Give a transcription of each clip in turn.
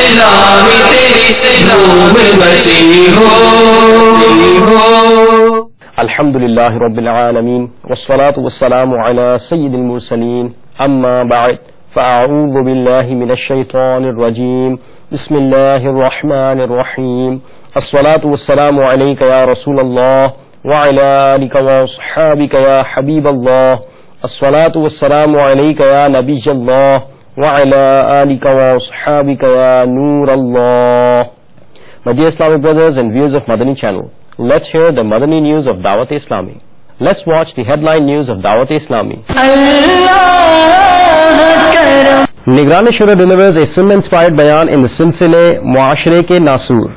اسلامی تیری روح بسی ہو. الحمدللہ رب العالمین والصلاة والسلام علی سید المرسلین اما بعد فاعوذ باللہ من الشیطان الرجیم بسم اللہ الرحمن الرحیم الصلاة والسلام علیک یا رسول اللہ وعلی آلک واصحابک یا حبیب اللہ الصلاة والسلام علیک یا نبی اللہ وعلی آلک واصحابک یا نور اللہ. My dear Islamic brothers and viewers of Madani channel, let's hear the Madani news of Dawat Islami. Let's watch the headline news of Dawat Islami. Nigran Shura delivers a Sunnah-inspired bayan in the silsile Muashre ke Nasur.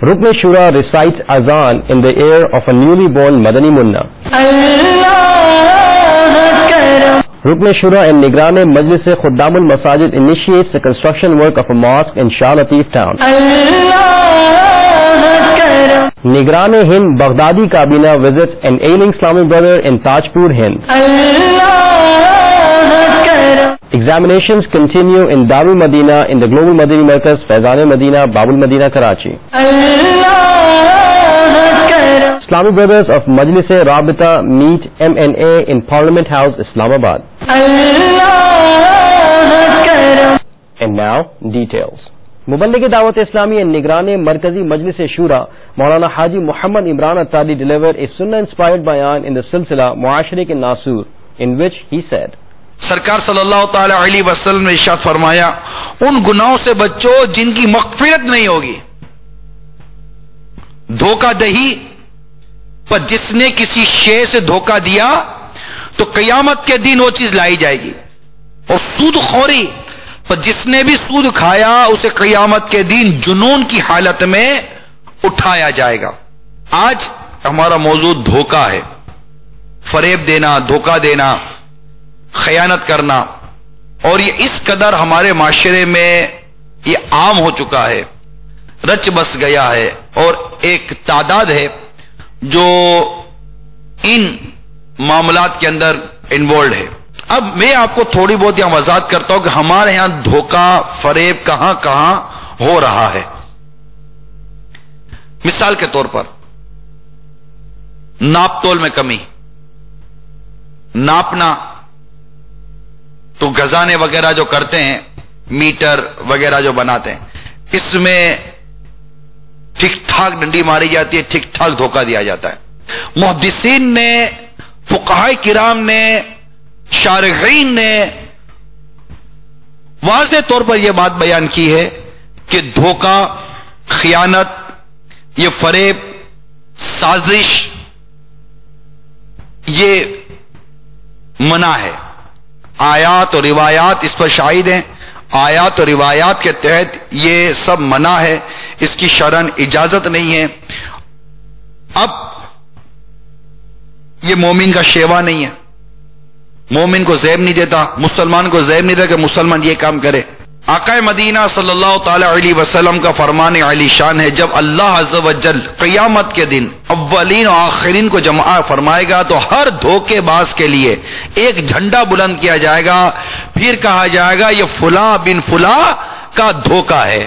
Rukn Shura recites azan in the ear of a newly born Madani Munna. Rukn Shura and Nigran Majlis Khuddamul Masajid initiates the construction work of a mosque in Shah Latif town. Nigran Hind Baghdadi Kabina visits an ailing Islamic brother in Tajpur, Hind. Examinations continue in Darul Madina in the Global Madani Markaz Faizan Madina, Babul Madina, Karachi. Islamic brothers of Majlis Rabita meet MNA in Parliament House, Islamabad. And now, details. Muballigh Dawat Islami and Nigran Markazi Majlis Shura, Maulana Haji Muhammad Imran Attadi delivered a Sunnah-inspired bayan in the silsila Muashre ke Nasur, in which he said, سرکار صلی اللہ تعالی علیہ وسلم نے ارشاد فرمایا، ان گناہوں سے بچو جن کی مغفرت نہیں ہوگی. دھوکہ دہی پر جس نے کسی شے سے دھوکہ دیا تو قیامت کے دن وہ چیز لائی جائے گی، اور سود خوری پر جس نے بھی سود کھایا اسے قیامت کے دن جنون کی حالت میں اٹھایا جائے گا. آج ہمارا موضوع دھوکہ ہے، فریب دینا، دھوکہ دینا، خیانت کرنا، اور یہ اس قدر ہمارے معاشرے میں یہ عام ہو چکا ہے، رچ بس گیا ہے، اور ایک تعداد ہے جو ان معاملات کے اندر انوالوڈ ہے. اب میں آپ کو تھوڑی بہت یہاں وضاحت کرتا ہوں کہ ہمارے یہاں دھوکہ فریب کہاں کہاں ہو رہا ہے. مثال کے طور پر ناپ تول میں کمی، ناپنا تو گزانے وغیرہ جو کرتے ہیں، میٹر وغیرہ جو بناتے ہیں، اس میں ٹھیک ٹھاک ڈنڈی ماری جاتی ہے، ٹھیک ٹھاک دھوکہ دیا جاتا ہے. محدثین نے، فقہائے کرام نے، شارحین نے واضح طور پر یہ بات بیان کی ہے کہ دھوکہ، خیانت، یہ فریب، سازش، یہ منع ہے. آیات اور روایات اس پر شاہد ہیں. آیات اور روایات کے تحت یہ سب منع ہے، اس کی شرعاً اجازت نہیں ہے. اب یہ مومن کا شیوا نہیں ہے، مومن کو زیب نہیں دیتا، مسلمان کو زیب نہیں دیتا کہ مسلمان یہ کام کرے. آقا مدینہ صلی اللہ تعالی علیہ وسلم کا فرمان علی شان ہے، جب اللہ عز و جل قیامت کے دن اولین و آخرین کو جمع فرمائے گا تو ہر دھوکے باز کے لیے ایک جھنڈا بلند کیا جائے گا، پھر کہا جائے گا یہ فلاں بن فلاں کا دھوکہ ہے.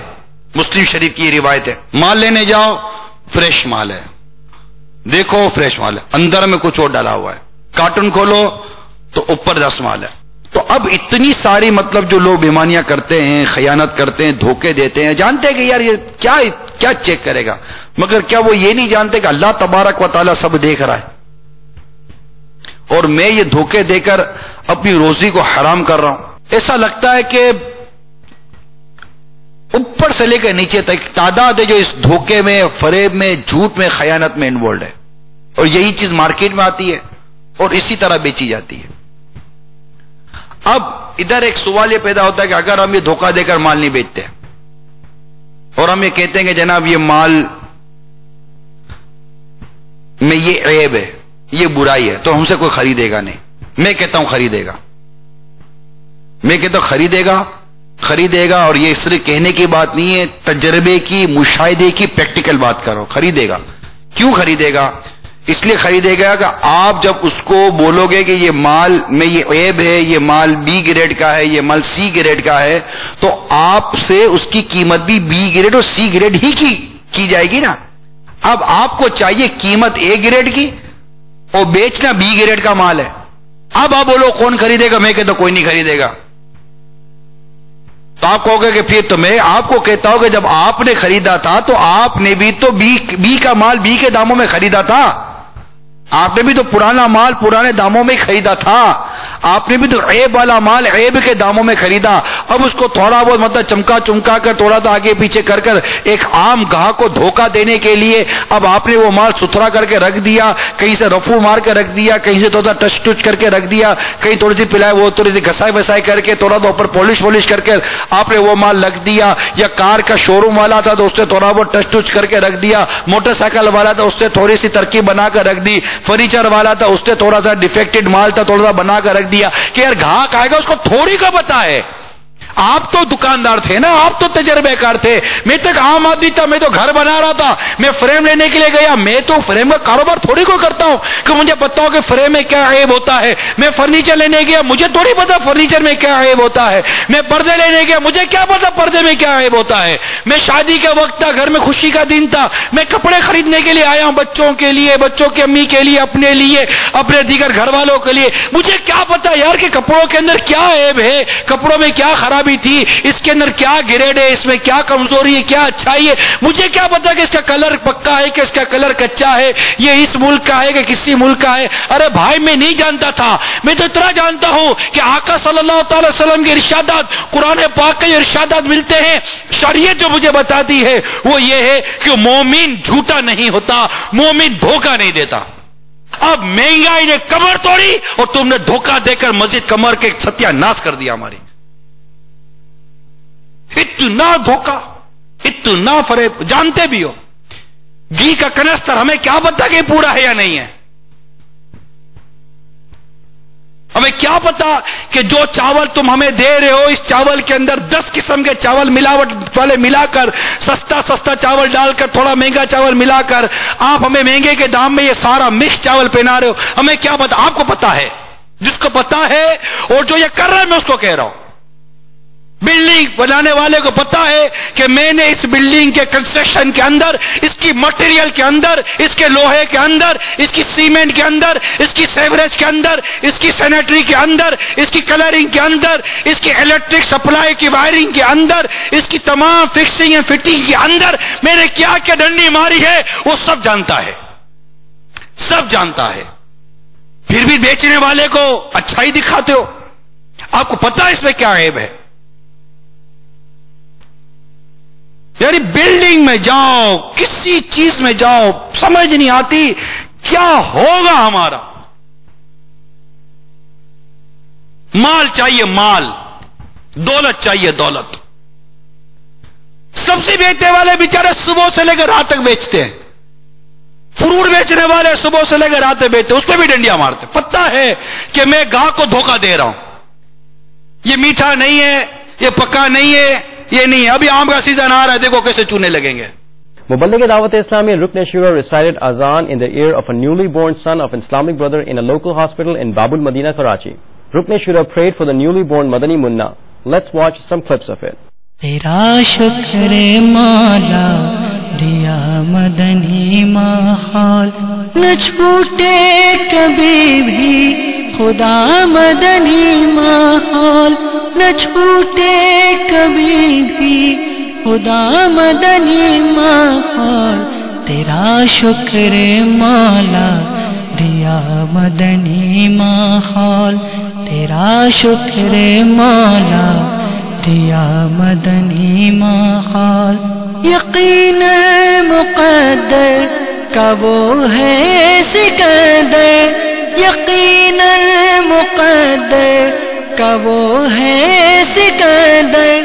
مسلم شریف کی روایت ہے. مال لینے جاؤ، فریش مال ہے، دیکھو فریش مال ہے، اندر میں کچھ اور ڈالا ہوا ہے. کارٹون کھولو تو اوپر 10 مال ہے. تو اب اتنی ساری مطلب جو لوگ بیمانیاں کرتے ہیں، خیانت کرتے ہیں، دھوکے دیتے ہیں، جانتے ہیں کہ یار یہ کیا چیک کرے گا، مگر کیا وہ یہ نہیں جانتے کہ اللہ تبارک و تعالیٰ سب دیکھ رہا ہے، اور میں یہ دھوکے دے کر اپنی روزی کو حرام کر رہا ہوں. ایسا لگتا ہے کہ اوپر سے لے کر نیچے تک تعداد ہے جو اس دھوکے میں، فریب میں، جھوٹ میں، خیانت میں انوالوڈ ہے، اور یہی چیز مارکیٹ میں آتی ہے اور اسی طرح بیچی جاتی ہے. اب ادھر ایک سوال یہ پیدا ہوتا ہے کہ اگر ہم یہ دھوکہ دے کر مال نہیں بیچتے اور ہم یہ کہتے ہیں کہ جناب یہ مال میں یہ عیب ہے، یہ برائی ہے، تو ہم سے کوئی خریدے گا نہیں. میں کہتا ہوں خریدے گا، میں کہتا ہوں خریدے گا، اور یہ صرف کہنے کی بات نہیں ہے، تجربے کی، مشاہدے کی، پریکٹیکل بات کرو. خریدے گا. کیوں خریدے گا؟ اس لیے خریدے گا کہ آپ جب اس کو بولو گے کہ یہ مال میں یہ عیب ہے، یہ مال بی گریڈ کا ہے، یہ مال سی گریڈ کا ہے، تو آپ سے اس کی قیمت بھی بی گریڈ اور سی گریڈ ہی کی جائے گی نا. اب آپ کو چاہیے قیمت اے گریڈ کی اور بیچنا بی گریڈ کا مال ہے. اب آپ بولو کون خریدے گا؟ میں کہتا کوئی نہیں خریدے گا. تو آپ کہو گے کہ پھر تو میں آپ کو کہتا ہوں کہ جب آپ نے خریدا تھا تو آپ نے بھی تو بی کا مال بی کے داموں میں خریدا تھا. آپ نے بھی تو پرانا مال پرانے داموں میں خریدا تھا. آپ نے بھی تو عیب والا مال عیب کے داموں میں خریدا. اب اس کو تھوڑا بہت مطلب چمکا کر تھوڑا سا آگے پیچھے کر ایک عام گاہک کو دھوکہ دینے کے لیے اب آپ نے وہ مال ستھرا کر کے رکھ دیا، کہیں سے رفو مار کے رکھ دیا، کہیں سے تھوڑا ٹچ ٹچ کر کے رکھ دیا، کہیں تھوڑی سی پلائے وہ تھوڑی سی گھسائی وسائی کر کے تھوڑا سا اوپر پالش کر کے آپ نے وہ مال رکھ دیا. یا کار کا شو روم والا تھا تو اس سے تھوڑا بہت ٹچ ٹچ کر کے رکھ دیا، موٹر سائیکل والا تھا اس سے تھوڑی سی ترکیب بنا کر رکھ دی، فرنیچر والا تھا اس سے تھوڑا سا ڈیفیکٹڈ مال تھا تھوڑا سا بنا کر رکھ دیا کہ یار گاہک آئے گا اس کو تھوڑی کا پتا ہے. آپ تو دکاندار تھے نا، آپ تو تجربے کار تھے. میں تو ایک عام آدمی تھا، میں تو گھر بنا رہا تھا، میں فریم لینے کے لیے گیا. میں تو فریم کا کاروبار تھوڑی کو کرتا ہوں کہ مجھے پتا ہو کہ فریم میں کیا عیب ہوتا ہے. میں فرنیچر لینے گیا، مجھے تھوڑی پتا فرنیچر میں کیا عیب ہوتا ہے. میں پردے لینے گیا، مجھے کیا پتا پردے میں کیا عیب ہوتا ہے. میں شادی کا وقت تھا، گھر میں خوشی کا دن تھا، میں کپڑے خریدنے کے لیے آیا ہوں، بچوں کے لیے، بچوں کی امی کے لیے، اپنے لیے، اپنے دیگر گھر والوں کے لیے. مجھے کیا پتا یار کہ کپڑوں کے اندر کیا عیب ہے، کپڑوں میں کیا خرابی تھی، اس کے اندر کیا گریڈ ہے، اس میں کیا کمزوری ہے، کیا اچھائی ہے. مجھے کیا پتا کہ اس کا کلر پکا ہے کہ اس کا کلر کچا ہے، یہ اس ملک کا ہے کہ کسی ملک کا ہے. ارے بھائی میں نہیں جانتا تھا. میں تو اتنا جانتا ہوں کہ آقا صلی اللہ تعالی وسلم کے ارشادات، قرآن پاک کے ارشادات ملتے ہیں. شریعت جو مجھے بتاتی ہے وہ یہ ہے کہ مومن جھوٹا نہیں ہوتا، مومن دھوکہ نہیں دیتا. اب مہنگائی نے کمر توڑی اور تم نے دھوکہ دے کر مزید کمر کے ستیہ ناش کر دیا ہماری. اتنا دھوکہ، اتنا فریب. جانتے بھی ہو گھی کا کنستر ہمیں کیا پتا کہ پورا ہے یا نہیں ہے. ہمیں کیا پتا کہ جو چاول تم ہمیں دے رہے ہو اس چاول کے اندر 10 قسم کے چاول ملاوٹ والے ملا کر سستا چاول ڈال کر تھوڑا مہنگا چاول ملا کر آپ ہمیں مہنگے کے دام میں یہ سارا مکس چاول پہنا رہے ہو. ہمیں کیا پتا؟ آپ کو پتا ہے. جس کو پتا ہے اور جو یہ کر رہا ہے میں اس کو کہہ رہا ہوں. بلڈنگ بنانے والے کو پتا ہے کہ میں نے اس بلڈنگ کے کنسٹرکشن کے اندر، اس کی مٹیریل کے اندر، اس کے لوہے کے اندر، اس کی سیمنٹ کے اندر، اس کی سیوریج کے اندر، اس کی سینیٹری کے اندر، اس کی کلرنگ کے اندر، اس کی الیکٹرک سپلائی کی وائرنگ کے اندر، اس کی تمام فکسنگ اینڈ فٹنگ کے اندر میں نے کیا کیا ڈنڈی ماری ہے وہ سب جانتا ہے، سب جانتا ہے. پھر بھی بیچنے والے کو اچھائی دکھاتے ہو. آپ کو پتا اس میں کیا عیب ہے. یعنی بلڈنگ میں جاؤ، کسی چیز میں جاؤ، سمجھ نہیں آتی کیا ہوگا ہمارا. مال چاہیے مال، دولت چاہیے دولت. سبزی بیچنے والے بیچارے صبح سے لے کر رات تک بیچتے ہیں. فروٹ بیچنے والے صبح سے لے کر رات تک بیچتے ہیں، اس پہ بھی ڈنڈیاں مارتے. پتہ ہے کہ میں گاہک کو دھوکہ دے رہا ہوں، یہ میٹھا نہیں ہے، یہ پکا نہیں ہے، یہ نہیں ہے. ابھی آم کا سیزن آ رہا ہے، دیکھو کیسے چونے لگیں گے. مبلغ دعوت اسلامی Rukn Shura recited azan in the ear of a newly born son of an Islamic brother in a local hospital in Babul Madina, Karachi. Rukn Shura prayed for the newly born Madani Munna. Let's watch some clips of it. تیرا شکر مولا دیا مدنی ماحول، نہ چھوٹے کبھی بھی خدا مدنی ماحول، نہ چھوٹے کبھی بھی خدا مدنی ماحول. تیرا شکر مولا دیا مدنی ماحول، تیرا شکر مولا دیا مدنی ماحول. یقین مقدر کا وہ ہے سکندر، یقین مقدر کا وہ ہے Sikandar.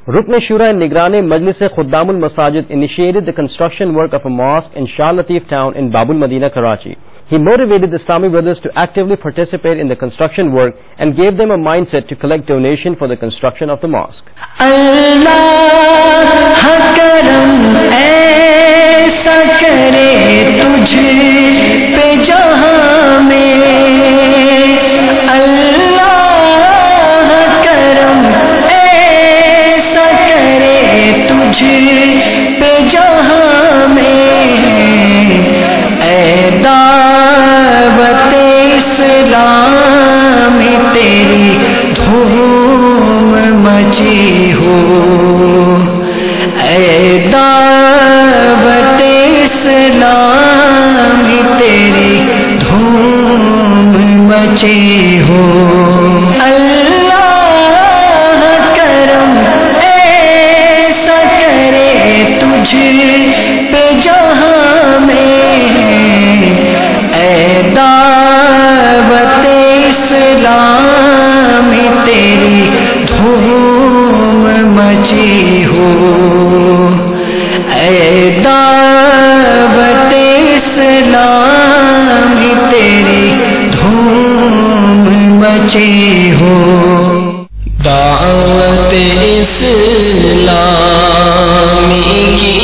Rukn Shura and Nigran Majlis Khuddamul Masajid initiated the construction work of a mosque in Shah Latif town in Babul Madina, Karachi. He motivated the Islamic brothers to actively participate in the construction work and gave them a mindset to collect donation for the construction of the mosque. اللہ کرم ایسا کرے تجھ پہ جہاں میں، اللہ کرم ایسا کرے تجھ پہ جہاں میں، اے دعوت اسلام تیری دھوم مچی ہو، اے دعوت اسلام تیری دھوم مچی ہو، اللہ کرم ایسا کرے تجھ پہ جہاں میں، اے دعوت اسلام تیری دھوم مچی ہو، اے دعوت اسلام تیری دھوم مچی ہو، دعوت اسلامی کی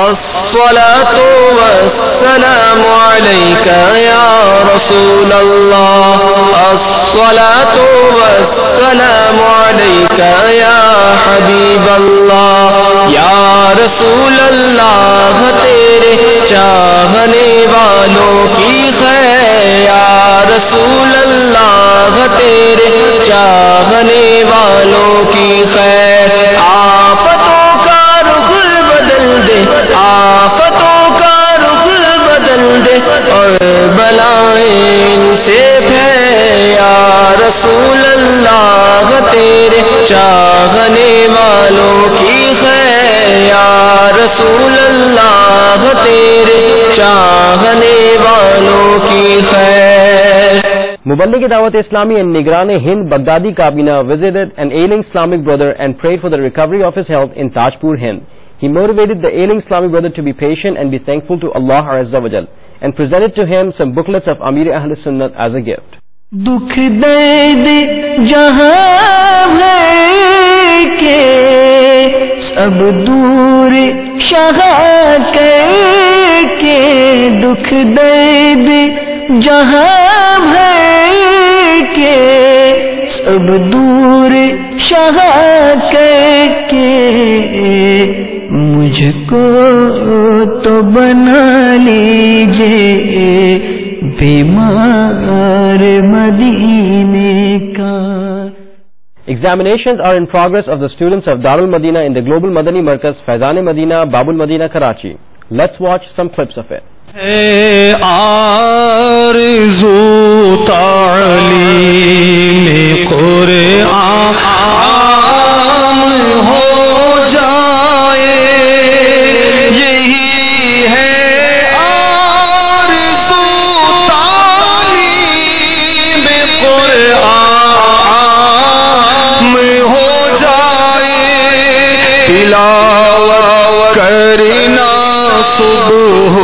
الصلاة والسلام عليك يا رسول الله، الصلاة والسلام عليك يا حبيب الله، يا رسول الله تیرے چاہنے والوں کی خیر، یا رسول اللہ تیرے چاہنے والوں کی خیر، آفتوں کا رخ بدل دے، آفتوں کا رخ بدل دے، اور بلائیں ان سے پھیر، یا رسول اللہ تیرے چاہنے والوں کی خیر، یا رسول اللہ تیرے چاہنے والوں کی خیر۔ Muballigh Dawat Islami and Nigran Hind Baghdadi Kabina visited an ailing Islamic brother and prayed for the recovery of his health in Tajpur, Hind. He motivated the ailing Islamic brother to be patient and be thankful to Allah Azza wa Jal and presented to him some booklets of Amir Ahl Sunnat as a gift. دکھ درد جہاں بھر کے سب دور شاہ کر کے، دکھ درد جہاں بھر کے سب دور شاہ کر کے، مجھ کو تو بنا لیجئے بیمار مدینے کا۔ Examinations are in progress of the students of Darul Madina in the Global Madani Markaz Faizan Madina, Babul Madina, Karachi. Let's watch some clips of it. ہے آرزو تعلیم قرآن ہو جائے، یہی ہے آرزو تعلیم قرآن ہو جائے، تلاوت کرنا صبح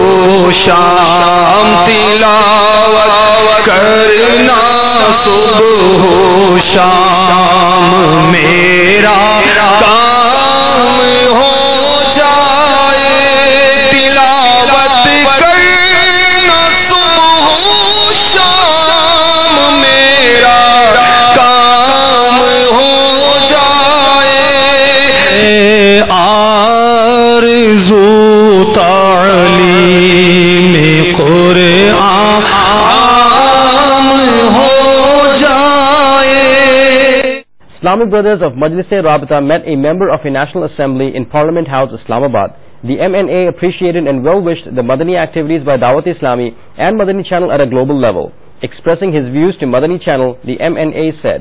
شام، تلاوت کرنا صبح شام، میرا کام ہو جائے، تلاوت کرنا صبح شام، میرا کام ہو جائے، آرزو تعلیم قرآن Islamic Brothers of Majlis-e-Rabita met a member of a National Assembly in Parliament House, Islamabad. The MNA appreciated and well-wished the Madani activities by Dawat-e-Islami and Madani Channel at a global level. Expressing his views to Madani Channel, the MNA said,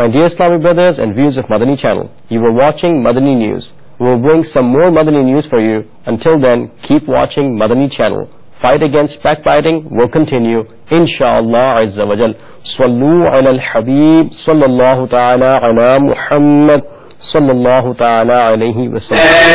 My dear Islamic brothers and viewers of Madani Channel, you were watching Madani News. We will bring some more Madani news for you. Until then, keep watching Madani Channel. Fight against backbiting will continue, inshallah azza wa jal. Sallu ala al-habib, sallallahu ta'ala ala Muhammad, sallallahu ta'ala alayhi wa sallam.